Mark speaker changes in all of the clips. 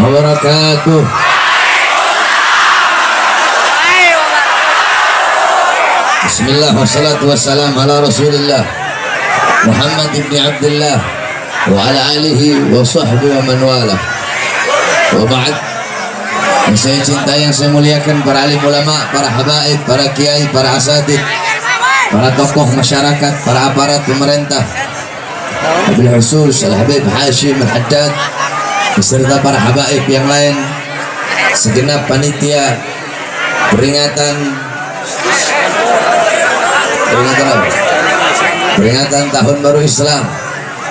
Speaker 1: wabarakatuh. Bismillah wassalatu wassalam ala rasulillah Muhammad ibn Abdullah wa ala alihi wa sahbihi wa man wala. Wa ba'd. Yang saya cintai, yang saya muliakan, para alim ulama, para habaib, para kiai, para asatid, para tokoh masyarakat, para aparat pemerintah, Abil Husus Al-Habib Hashim Al-Haddad beserta para habaib yang lain, segenap panitia peringatan tahun baru Islam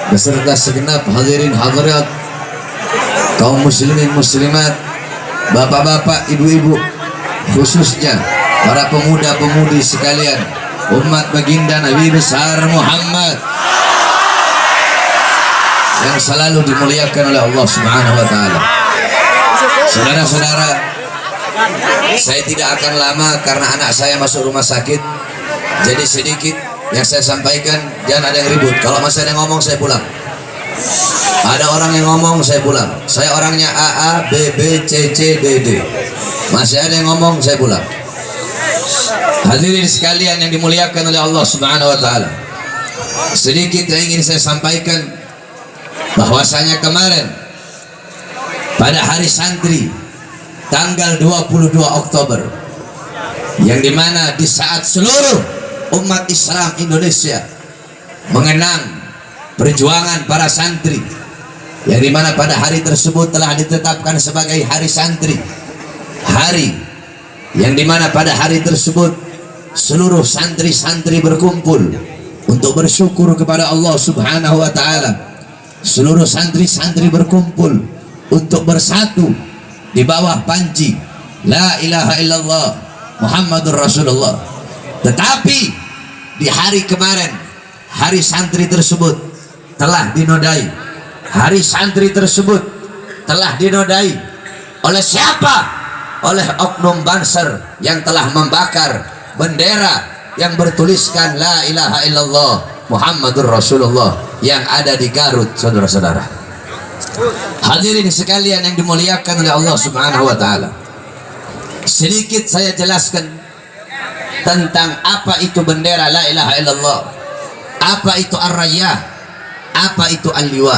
Speaker 1: beserta segenap hadirin hadirat, kaum muslimin muslimat, bapak-bapak, ibu-ibu, khususnya para pemuda-pemudi sekalian, umat baginda Nabi besar Muhammad yang selalu dimuliakan oleh Allah Subhanahu wa taala. Saudara-saudara, saya tidak akan lama karena anak saya masuk rumah sakit. Jadi sedikit yang saya sampaikan, jangan ada yang ribut. Kalau masih ada yang ngomong, saya pulang. Ada orang yang ngomong, saya pulang. Saya orangnya AA, BB, CC, DD. Masih ada yang ngomong, saya pulang. Hadirin sekalian yang dimuliakan oleh Allah Subhanahu wa taala, sedikit yang ingin saya sampaikan, bahwasanya kemarin pada hari santri tanggal 22 Oktober, yang dimana di saat seluruh umat Islam Indonesia mengenang perjuangan para santri, yang dimana pada hari tersebut telah ditetapkan sebagai hari santri, hari yang dimana pada hari tersebut seluruh santri-santri berkumpul untuk bersyukur kepada Allah Subhanahu wa taala. Seluruh santri-santri berkumpul untuk bersatu di bawah panji La ilaha illallah Muhammadur Rasulullah. Tetapi di hari kemarin, hari santri tersebut telah dinodai. Hari santri tersebut telah dinodai oleh siapa? Oleh oknum Banser yang telah membakar bendera yang bertuliskan La ilaha illallah Muhammadur Rasulullah yang ada di Garut, saudara-saudara. Hadirin sekalian yang dimuliakan oleh Allah Subhanahu wa taala, sedikit saya jelaskan tentang apa itu bendera La ilaha illallah, apa itu ar-rayah, apa itu al-liwa.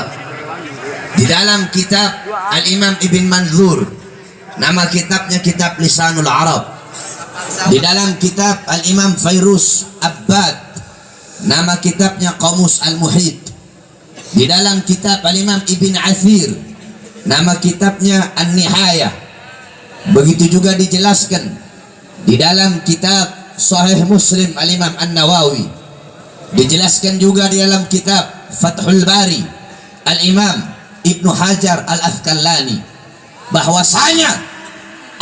Speaker 1: Di dalam kitab Al-Imam Ibn Manzur, nama kitabnya kitab Lisanul Arab. Di dalam kitab Al-Imam Fairuz Abbad, nama kitabnya Qamus Al-Muhit. Di dalam kitab Al-Imam Ibn Athir, nama kitabnya An-Nihayah. Begitu juga dijelaskan di dalam kitab Sahih Muslim Al-Imam An-Nawawi. Dijelaskan juga di dalam kitab Fathul Bari Al-Imam Ibnu Hajar Al-Asqalani, bahwasanya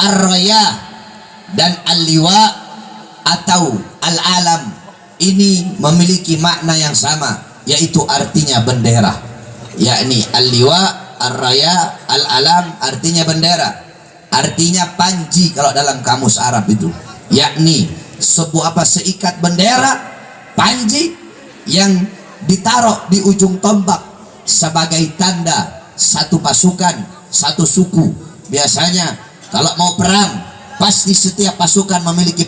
Speaker 1: ar-rayah dan al-liwa atau al-alam ini memiliki makna yang sama, yaitu artinya bendera. Yakni al-liwa, ar-raya, al-alam artinya bendera, artinya panji kalau dalam kamus Arab itu, yakni seikat bendera, panji yang ditaruh di ujung tombak sebagai tanda satu pasukan, satu suku. Biasanya kalau mau perang, pasti setiap pasukan memiliki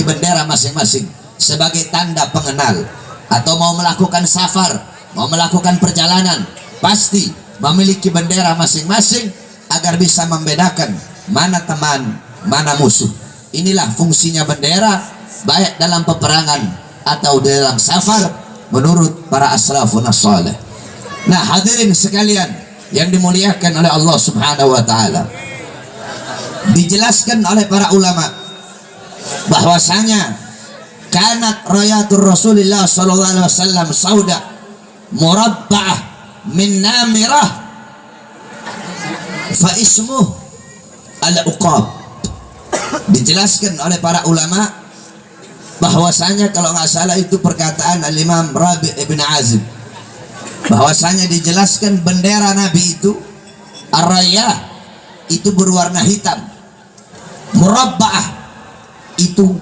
Speaker 1: bendera masing-masing sebagai tanda pengenal. Atau mau melakukan safar, mau melakukan perjalanan, pasti memiliki bendera masing-masing agar bisa membedakan mana teman, mana musuh. Inilah fungsinya bendera, baik dalam peperangan atau dalam safar, menurut para aslafun as-salih. Nah, hadirin sekalian yang dimuliakan oleh Allah Subhanahu wa taala, dijelaskan oleh para ulama bahwasanya kanat rayatul Rasulillah sallallahu alaihi wasallam sauda murabba'ah min namirah fa ismuh al-uqab. Dijelaskan oleh para ulama bahwasanya, kalau nggak salah itu perkataan Al-Imam Rabi' ibn Azib, bahwasanya dijelaskan bendera Nabi itu ar-rayah itu berwarna hitam, murabba'ah itu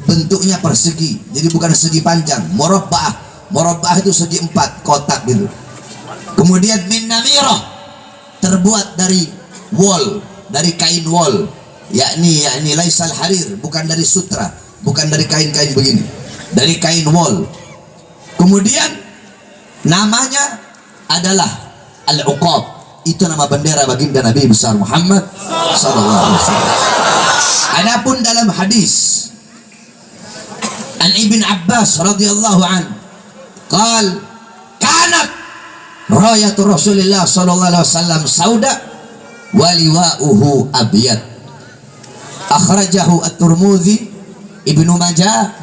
Speaker 1: bentuknya persegi, jadi bukan segi panjang. Murabba'ah itu segi 4, kotak gitu. Kemudian min namirah terbuat dari wol, dari kain wol, yakni laisal harir, bukan dari sutra, bukan dari kain-kain begini, dari kain wol. Kemudian namanya adalah al-uqab, itu nama bendera baginda Nabi besar Muhammad sallallahu alaihi wasallam. Adapun dalam hadis an Ibn Abbas radhiyallahu an qal kanat rayatu Rasulillah sallallahu alaihi wasallam sauda wa liwa'uhu abyad, akhrajahu at-Tirmidzi, Ibnu Majah,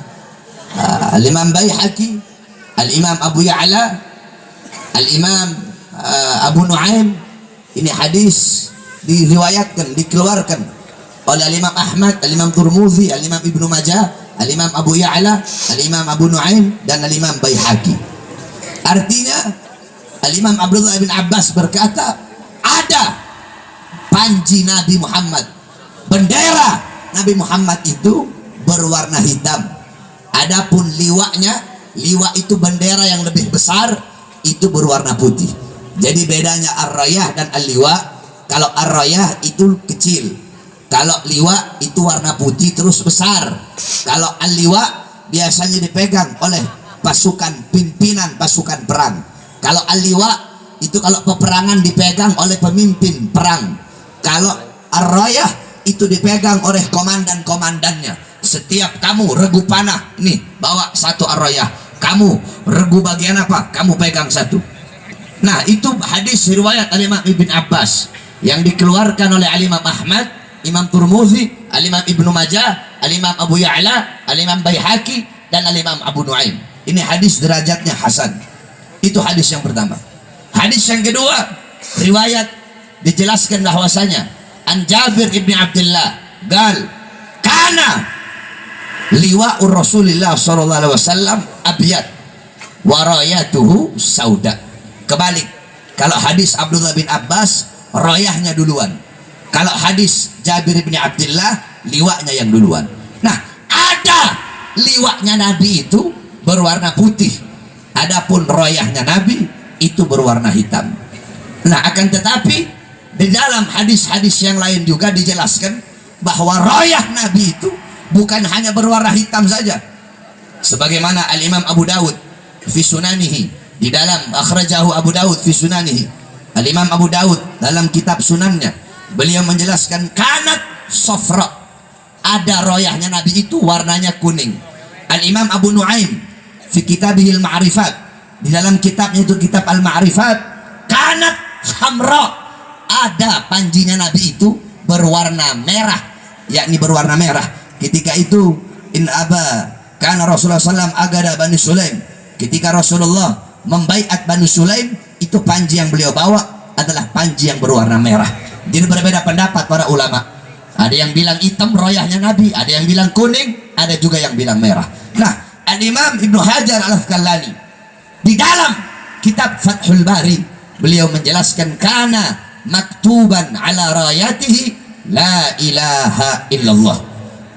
Speaker 1: al-Imam Baihaqi, al-Imam Abu Ya'la, al-Imam Abu Nuaim. Ini hadis diriwayatkan, dikeluarkan oleh al-Imam Ahmad, al-Imam Tirmidzi, al-Imam Ibnu Majah, al-Imam Abu Ya'la, al-Imam Abu Nuaim, dan al-Imam Baihaqi. Artinya al-Imam Abdullah bin Abbas berkata, ada panji Nabi Muhammad, bendera Nabi Muhammad itu berwarna hitam. Adapun liwanya, liwa itu bendera yang lebih besar, itu berwarna putih. Jadi bedanya ar-rayah dan al-liwa, kalau ar-rayah itu kecil, kalau liwa itu warna putih terus besar. Kalau al-liwa biasanya dipegang oleh pasukan pimpinan pasukan perang. Kalau al-liwa itu kalau peperangan dipegang oleh pemimpin perang. Kalau ar-rayah itu dipegang oleh komandan-komandannya. Setiap kamu regu panah, nih bawa satu ar-rayah. Kamu regu bagian apa? Kamu pegang satu. Nah, itu hadis riwayat al-Imam Ibn Abbas yang dikeluarkan oleh al-Imam Ahmad, Imam Tirmidzi, al-Imam Ibnu Majah, al-Imam Abu Ya'la, al-Imam Baihaqi, dan al-Imam Abu Nuaim. Ini hadis derajatnya hasan. Itu hadis yang pertama. Hadis yang kedua, riwayat dijelaskan bahwasanya an Jabir ibn Abdullah gal kana liwa'ur Rasulillah sallallahu alaihi wasallam abyad wa rayatuhu sauda. Kebalik, kalau hadis Abdullah bin Abbas royahnya duluan, kalau hadis Jabir bin Abdullah liwanya yang duluan. Nah, ada liwanya Nabi itu berwarna putih, adapun royahnya Nabi itu berwarna hitam. Nah, akan tetapi di dalam hadis-hadis yang lain juga dijelaskan bahwa royah Nabi itu bukan hanya berwarna hitam saja, sebagaimana al-Imam Abu Dawud fi sunanihi, di dalam akhrajahu Abu Dawud fi sunanihi, al-Imam Abu Dawud dalam kitab sunannya, beliau menjelaskan kanat sofra, ada royahnya Nabi itu warnanya kuning. Al-Imam Abu Nuaim fi kitabihil ma'rifat, di dalam kitabnya itu kitab al-ma'rifat, kanat hamra, ada panjinya Nabi itu berwarna merah, yakni berwarna merah. Ketika itu in aba kana Rasulullah SAW agada Bani Sulaim, ketika Rasulullah membaiat Bani Sulaim, itu panji yang beliau bawa adalah panji yang berwarna merah. Jadi berbeda pendapat para ulama, ada yang bilang hitam royahnya Nabi, ada yang bilang kuning, ada juga yang bilang merah. Nah, al-Imam Ibnu Hajar al-Asqalani di dalam kitab Fathul Bari, beliau menjelaskan kana maktuban ala rayatihi la ilaha illallah.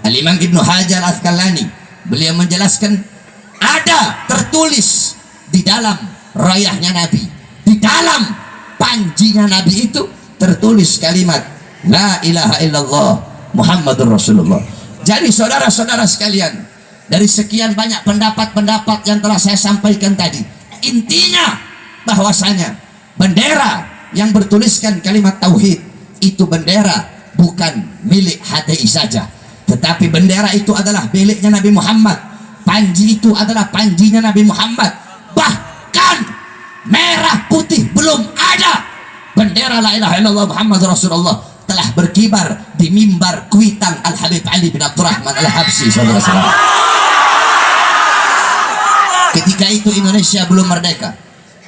Speaker 1: Al-Imam Ibnu Hajar al-Asqalani beliau menjelaskan ada tertulis di dalam rayahnya Nabi, di dalam panjinya Nabi itu tertulis kalimat la ilaha illallah Muhammadur Rasulullah. Jadi saudara-saudara sekalian, dari sekian banyak pendapat-pendapat yang telah saya sampaikan tadi, intinya bahwasanya bendera yang bertuliskan kalimat tauhid itu bendera bukan milik HTI saja, tetapi bendera itu adalah miliknya Nabi Muhammad. Panji itu adalah panjinya Nabi Muhammad. Bahkan merah putih belum ada, bendera la ilaha illallah Muhammad Rasulullah telah berkibar di mimbar Kuitang Al-Habib Ali bin Abdurrahman Al-Habsyi, saudara-saudara. Ketika itu Indonesia belum merdeka.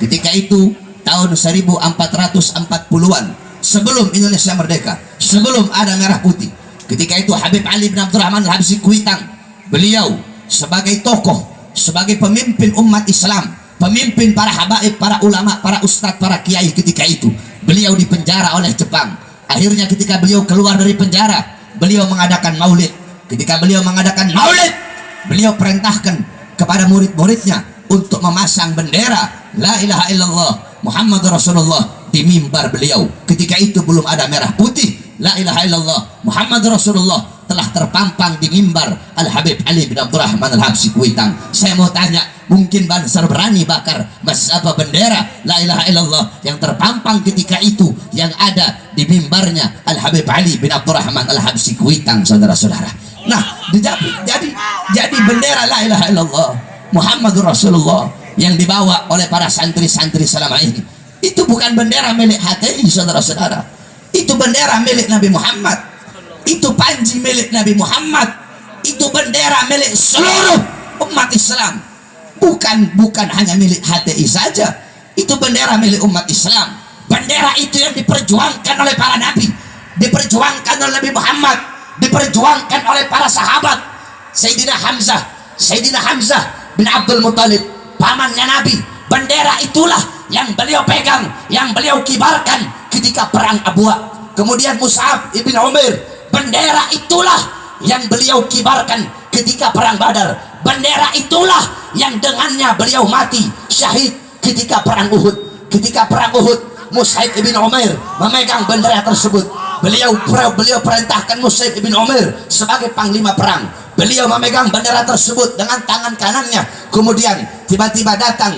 Speaker 1: Ketika itu tahun 1440-an, sebelum Indonesia merdeka, sebelum ada merah putih. Ketika itu Habib Ali bin Abdurrahman Al-Habsyi Kuitang, beliau sebagai tokoh, sebagai pemimpin umat Islam, pemimpin para habaib, para ulama, para ustadz, para kiai, ketika itu beliau dipenjara oleh Jepang. Akhirnya ketika beliau keluar dari penjara, beliau mengadakan maulid. Ketika beliau mengadakan maulid, beliau perintahkan kepada murid-muridnya untuk memasang bendera la ilaha illallah Muhammad Rasulullah di mimbar beliau. Ketika itu belum ada merah putih, la ilaha illallah Muhammad Rasulullah telah terpampang di mimbar Al-Habib Ali bin Abdurrahman Al-Habsyi Kuitang. Saya mau tanya, mungkin Banser berani bakar bendera la ilaha illallah yang terpampang ketika itu yang ada di mimbarnya Al-Habib Ali bin Abdurrahman Al-Habsyi Kuitang, saudara-saudara. Nah, jadi bendera la ilaha illallah Muhammadur Rasulullah yang dibawa oleh para santri-santri selama ini, itu bukan bendera milik HTI, saudara-saudara. Itu bendera milik Nabi Muhammad. Itu panji milik Nabi Muhammad. Itu bendera milik seluruh umat Islam. Bukan hanya milik HTI saja. Itu bendera milik umat Islam. Bendera itu yang diperjuangkan oleh para nabi, diperjuangkan oleh Nabi Muhammad, diperjuangkan oleh para sahabat. Sayyidina Hamzah bin Abdul Muttalib, pamannya Nabi. Bendera itulah yang beliau pegang, yang beliau kibarkan ketika perang Abwa. Kemudian Mus'ab ibn Umair, bendera itulah yang beliau kibarkan ketika perang Badar. Bendera itulah yang dengannya beliau mati syahid ketika perang Uhud. Ketika perang Uhud, Mus'ab ibn Umair memegang bendera tersebut. Beliau perintahkan Mus'ab ibn Umair sebagai panglima perang. Beliau memegang bendera tersebut dengan tangan kanannya. Kemudian tiba-tiba datang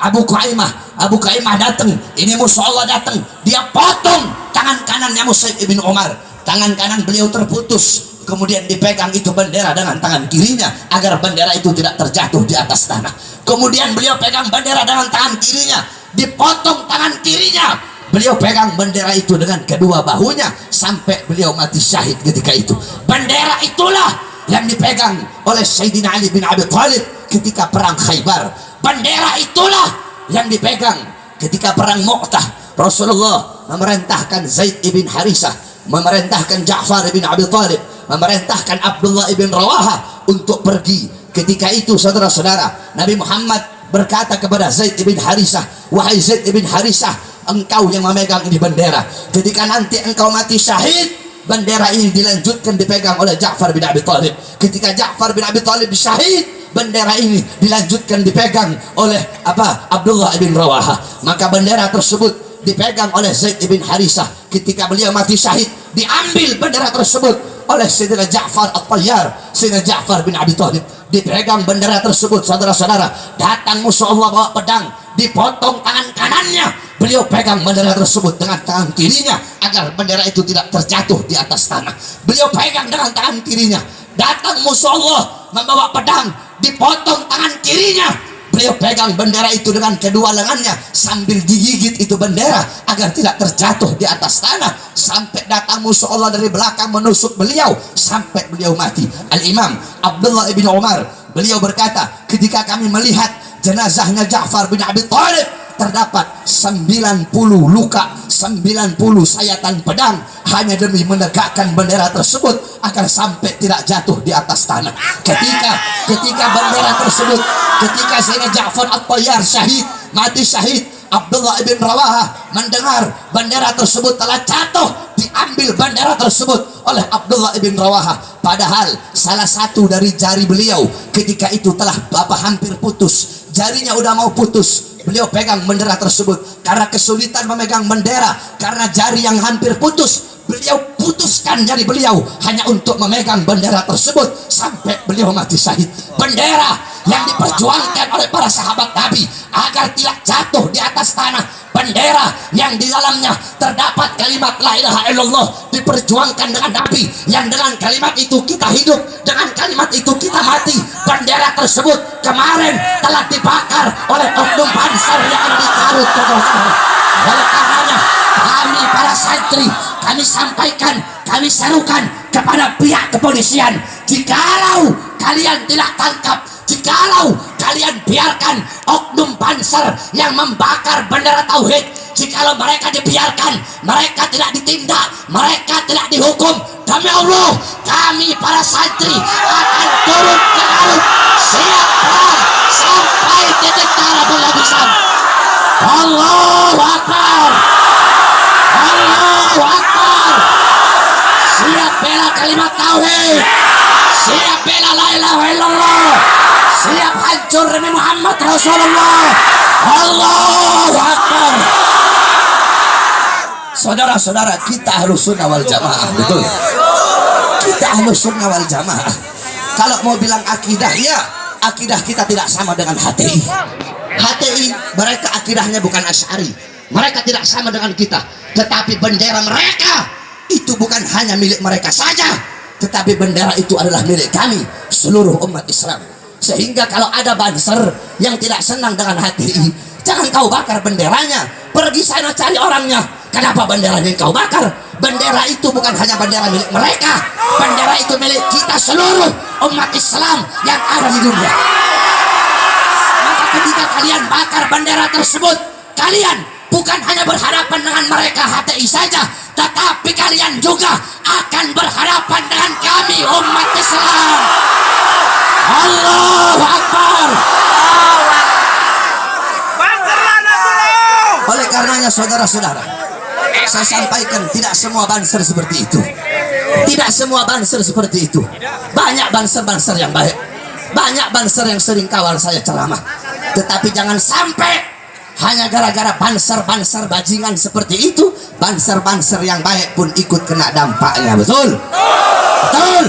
Speaker 1: Abu Qaimah datang. Ini musuh Allah datang. Dia potong tangan kanannya Mus'ab ibn Umar. Tangan kanan beliau terputus. Kemudian dipegang itu bendera dengan tangan kirinya agar bendera itu tidak terjatuh di atas tanah. Kemudian beliau pegang bendera dengan tangan kirinya, dipotong tangan kirinya. Beliau pegang bendera itu dengan kedua bahunya sampai beliau mati syahid ketika itu. Bendera itulah yang dipegang oleh Sayyidina Ali bin Abi Thalib ketika perang Khaybar. Bendera itulah yang dipegang ketika perang Mu'tah. Rasulullah memerintahkan Zaid ibn Harisah, memerintahkan Ja'far ibn Abi Thalib, memerintahkan Abdullah ibn Rawaha untuk pergi. Ketika itu, saudara-saudara, Nabi Muhammad berkata kepada Zaid ibn Harisah, wahai Zaid ibn Harisah, engkau yang memegang ini bendera. Ketika nanti engkau mati syahid, bendera ini dilanjutkan dipegang oleh Ja'far bin Abi Thalib. Ketika Ja'far bin Abi Thalib syahid, bendera ini dilanjutkan dipegang oleh Abdullah ibn Rawaha. Maka bendera tersebut dipegang oleh Zaid ibn Harisah. Ketika beliau mati syahid, diambil bendera tersebut oleh Sayyidina Ja'far At-Tayyar, Sayyidina Ja'far bin Abi Thalib. Dipegang bendera tersebut, saudara-saudara. Datang musuh Allah bawa pedang, dipotong tangan kanannya. Beliau pegang bendera tersebut dengan tangan kirinya agar bendera itu tidak terjatuh di atas tanah. Beliau pegang dengan tangan kirinya. Datang musuh Allah membawa pedang, dipotong tangan kirinya. Beliau pegang bendera itu dengan kedua lengannya sambil digigit itu bendera agar tidak terjatuh di atas tanah. Sampai datang musuh Allah dari belakang menusuk beliau sampai beliau mati. Al-Imam Abdullah ibn Umar, beliau berkata, ketika kami melihat jenazahnya Ja'far bin Abi Thalib, terdapat 90 luka, 90 sayatan pedang hanya demi menegakkan bendera tersebut agar sampai tidak jatuh di atas tanah. Ketika bendera tersebut, ketika Sayyidina Ja'far At-Tayyar syahid, mati syahid, Abdullah ibn Rawaha mendengar bendera tersebut telah jatuh, diambil bendera tersebut oleh Abdullah ibn Rawaha. Padahal salah satu dari jari beliau ketika itu telah hampir putus, jarinya udah mau putus. Beliau pegang bendera tersebut karena kesulitan memegang bendera, karena jari yang hampir putus. Beliau putuskan jari beliau hanya untuk memegang bendera tersebut sampai beliau mati syahid. Bendera yang diperjuangkan oleh para sahabat Nabi agar tidak jatuh di atas tanah. Bendera yang di dalamnya terdapat kalimat la ilaha illallah, diperjuangkan dengan Nabi, yang dengan kalimat itu kita hidup, dengan kalimat itu kita mati. Bendera tersebut kemarin telah dibakar oleh oknum Banser yang ada di Garut. Oleh karenanya kami para santri, kami sampaikan, kami serukan kepada pihak kepolisian, jikalau kalian tidak tangkap, jikalau kalian biarkan oknum Banser yang membakar bendera tauhid, jikalau mereka dibiarkan, mereka tidak ditindak, mereka tidak dihukum, demi Allah kami para santri akan turun ke Garut, siap perang sampai titik darah penghabisan. Allahu Akbar, Allahu Akbar. Siap bela kalimat tauhid, siap bela la ilaha illallah, siap hancur demi Muhammad Rasulullah. Allahu Akbar,
Speaker 2: saudara-saudara, kita Ahlus Sunnah wal Jamaah, betul. Kita Ahlus Sunnah wal Jamaah. Kalau mau bilang akidah, ya akidah kita tidak sama dengan HTI. HTI mereka akidahnya bukan Asy'ari, mereka tidak sama dengan kita, tetapi bendera mereka itu bukan hanya milik mereka saja, tetapi bendera itu adalah milik kami, seluruh umat Islam. Sehingga kalau ada Banser yang tidak senang dengan HTI, jangan kau bakar benderanya, pergi sana cari orangnya. Kenapa benderanya yang kau bakar? Bendera itu bukan hanya bendera milik mereka, bendera itu milik kita seluruh umat Islam yang ada di dunia. Maka ketika kalian bakar bendera tersebut, kalian bukan hanya berhadapan dengan mereka HTI saja, tetapi kalian juga akan berhadapan dengan kami umat Islam. Allahu Akbar. Oleh karenanya saudara-saudara, saya sampaikan tidak semua Banser seperti itu. Tidak semua Banser seperti itu. Banyak Banser-Banser yang baik, banyak Banser yang sering kawal saya ceramah. Tetapi jangan sampai hanya gara-gara Banser-Banser bajingan seperti itu, Banser-Banser yang baik pun ikut kena dampaknya. Betul? Betul?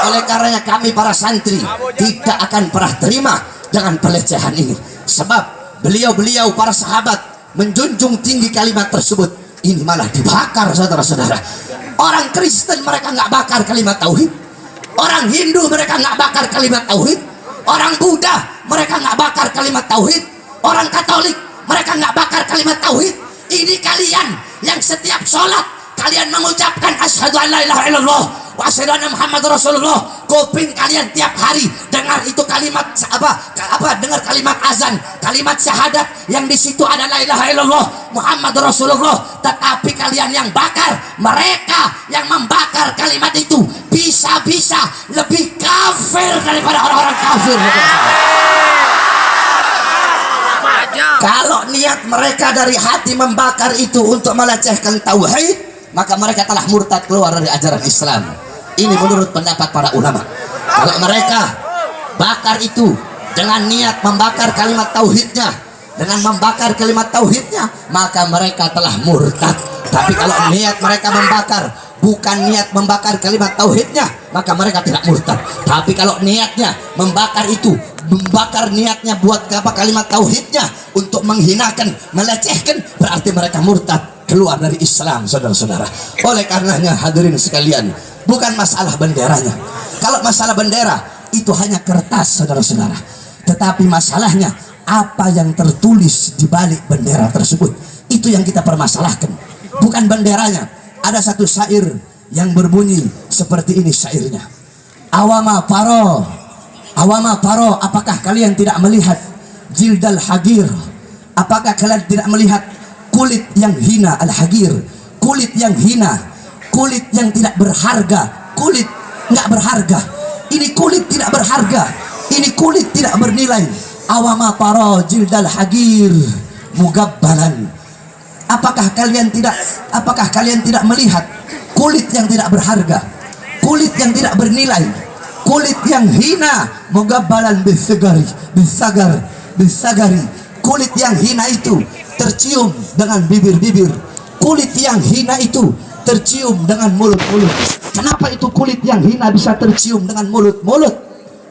Speaker 2: Oleh karenanya kami para santri tidak akan pernah terima dengan pelecehan ini. Sebab beliau-beliau para sahabat menjunjung tinggi kalimat tersebut. Ini malah dibakar, saudara-saudara. Orang Kristen mereka nggak bakar kalimat tauhid. Orang Hindu mereka nggak bakar kalimat tauhid. Orang Buddha mereka nggak bakar kalimat tauhid. Orang Katolik mereka nggak bakar kalimat tauhid. Ini kalian yang setiap sholat kalian mengucapkan asyhadu an la ilaha illallah wa asyhadu anna Muhammadar Rasulullah. Kuping kalian tiap hari dengar itu kalimat dengar kalimat azan, kalimat syahadat yang di situ ada la ilaha illallah Muhammadar Rasulullah. Tetapi kalian yang bakar, mereka yang membakar kalimat itu bisa-bisa lebih kafir daripada orang-orang kafir. Kalau niat mereka dari hati membakar itu untuk melecehkan tauhid, maka mereka telah murtad keluar dari ajaran Islam. Ini menurut pendapat para ulama. Kalau mereka bakar itu dengan niat membakar kalimat tauhidnya, dengan membakar kalimat tauhidnya, maka mereka telah murtad. Tapi kalau niat mereka membakar bukan niat membakar kalimat tauhidnya, maka mereka tidak murtad. Tapi kalau niatnya membakar itu, membakar niatnya buat apa kalimat tauhidnya untuk menghinakan, melecehkan, berarti mereka murtad, keluar dari Islam, saudara-saudara. Oleh karenanya hadirin sekalian, bukan masalah benderanya. Kalau masalah bendera itu hanya kertas, saudara-saudara. Tetapi masalahnya apa yang tertulis di balik bendera tersebut, itu yang kita permasalahkan, bukan benderanya. Ada satu syair yang berbunyi seperti ini syairnya. Awama paro, apakah kalian tidak melihat jildal hagir? Apakah kalian tidak melihat kulit yang hina al-hagir? Kulit yang hina, kulit yang tidak berharga, kulit nggak berharga. Ini kulit tidak berharga, ini kulit tidak bernilai. Awama paro jildal hagir mugabbalan. Apakah kalian tidak melihat kulit yang tidak berharga, kulit yang tidak bernilai, kulit yang hina, mugabbalan bisagari. Kulit yang hina itu tercium dengan bibir-bibir, kulit yang hina itu tercium dengan mulut-mulut. Kenapa itu kulit yang hina bisa tercium dengan mulut-mulut?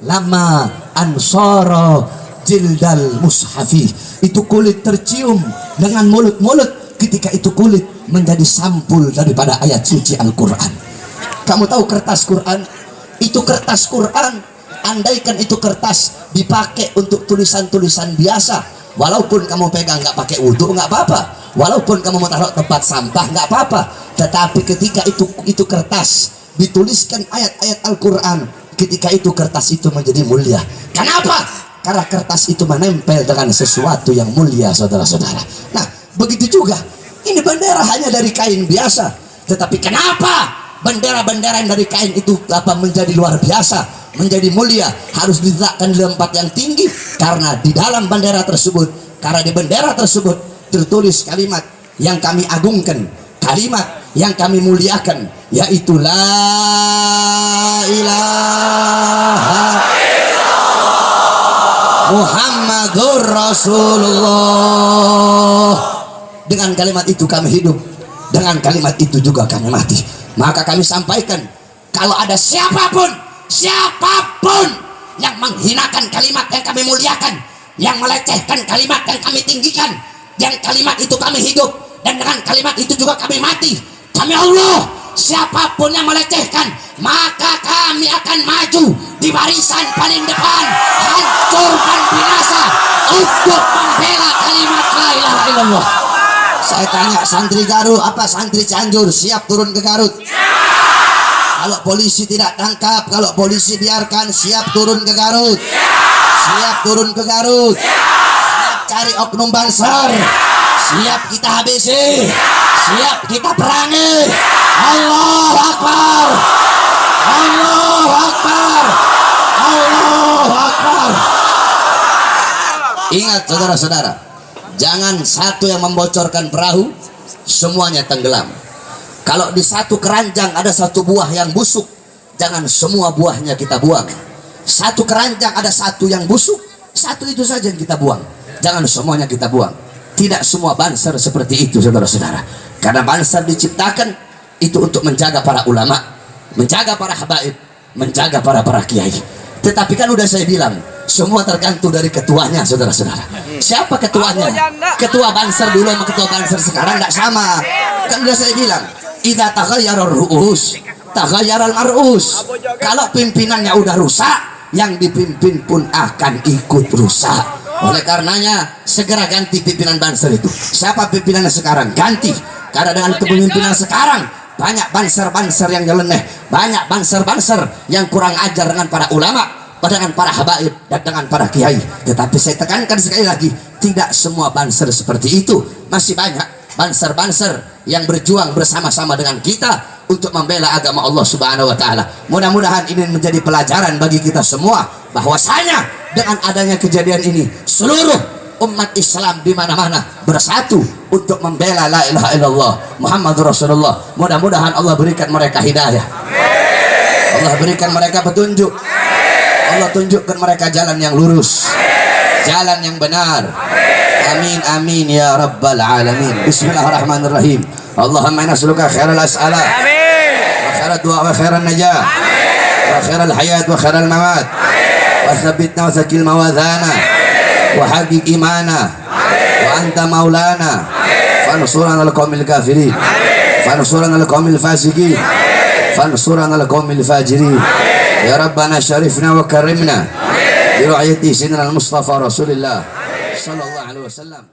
Speaker 2: Lama ansara jildal mushafi, itu kulit tercium dengan mulut-mulut ketika itu kulit menjadi sampul daripada ayat suci Al-Quran. Kamu tahu kertas Quran? Itu kertas Quran, andaikan itu kertas dipakai untuk tulisan-tulisan biasa, walaupun kamu pegang nggak pakai wudhu nggak apa-apa, walaupun kamu mau taruh tempat sampah nggak apa-apa. Tetapi ketika itu kertas dituliskan ayat-ayat Al-Quran, ketika itu kertas itu menjadi mulia. Kenapa? Karena kertas itu menempel dengan sesuatu yang mulia, saudara-saudara. Nah, begitu juga ini bendera hanya dari kain biasa, tetapi kenapa bendera-bendera yang dari kain itu menjadi luar biasa, menjadi mulia, harus diletakkan di tempat yang tinggi? Karena di dalam bendera tersebut, karena di bendera tersebut tertulis kalimat yang kami agungkan, kalimat yang kami muliakan, yaitu la ilaha Muhammadur Rasulullah. Dengan kalimat itu kami hidup, dengan kalimat itu juga kami mati. Maka kami sampaikan, kalau ada siapapun yang menghinakan kalimat yang kami muliakan, yang melecehkan kalimat yang kami tinggikan, yang kalimat itu kami hidup, dan dengan kalimat itu juga kami mati, kami Allah, siapapun yang melecehkan, maka kami akan maju di barisan paling depan, hancur dan binasa untuk membela kalimat la ilaha illallah. Saya tanya santri Garut, apa santri Cianjur siap turun ke Garut? Kalau polisi tidak tangkap, kalau polisi biarkan, siap turun ke Garut? Siap turun ke Garut? Siap cari oknum Banser? Siap kita habisi? Siap kita perangi? Allahu Akbar! Allahu Akbar! Allahu Akbar! Ingat saudara-saudara, jangan satu yang membocorkan perahu, semuanya tenggelam. Kalau di satu keranjang ada satu buah yang busuk, jangan semua buahnya kita buang. Satu keranjang ada satu yang busuk, satu itu saja yang kita buang, jangan semuanya kita buang. Tidak semua Banser seperti itu saudara-saudara, karena Banser diciptakan itu untuk menjaga para ulama, menjaga para habaib, menjaga para kiai. Tetapi kan udah saya bilang, semua tergantung dari ketuanya saudara-saudara. Siapa ketuanya? Ketua Banser dulu sama ketua Banser sekarang nggak sama. Kan udah saya bilang, idza taghayyara ar-ru'us taghayyara al-mar'us. Kalau pimpinannya udah rusak, yang dipimpin pun akan ikut rusak. Oleh karenanya segera ganti pimpinan Banser itu. Siapa pimpinannya sekarang? Ganti. Karena dengan kepemimpinan sekarang banyak Banser yang nyeleneh, banyak Banser yang kurang ajar dengan para ulama, dengan para habaib, dan dengan para kiai. Tetapi saya tekankan sekali lagi, tidak semua Banser seperti itu. Masih banyak Banser yang berjuang bersama-sama dengan kita untuk membela agama Allah Subhanahu wa taala. Mudah-mudahan ini menjadi pelajaran bagi kita semua, bahwasanya dengan adanya kejadian ini, seluruh umat Islam di mana-mana bersatu untuk membela la ilaha illallah Muhammadur Rasulullah. Mudah-mudahan Allah berikan mereka hidayah. Allah berikan mereka petunjuk. Allah tunjukkan mereka jalan yang lurus, jalan yang benar. Amin amin ya rabbal alamin. Bismillahirrahmanirrahim. Allahumma inna nas'aluka khairal as'ala, wa khairal du'a, wa khairal najah, wa khairal hayat, wa khairal mamat, wa tsabbitna wa sakil mawazana, wa haqiq imana, wa anta maulana, fansurana al-qawmil kafirin, fansurana al-qawmil fasiqin, fansurana al-qawmil fajirin. Ya Rabbana syarifna wa karimna bi ru'yati sayyidina al-Mustafa Rasulillah sallallahu alaihi wasallam.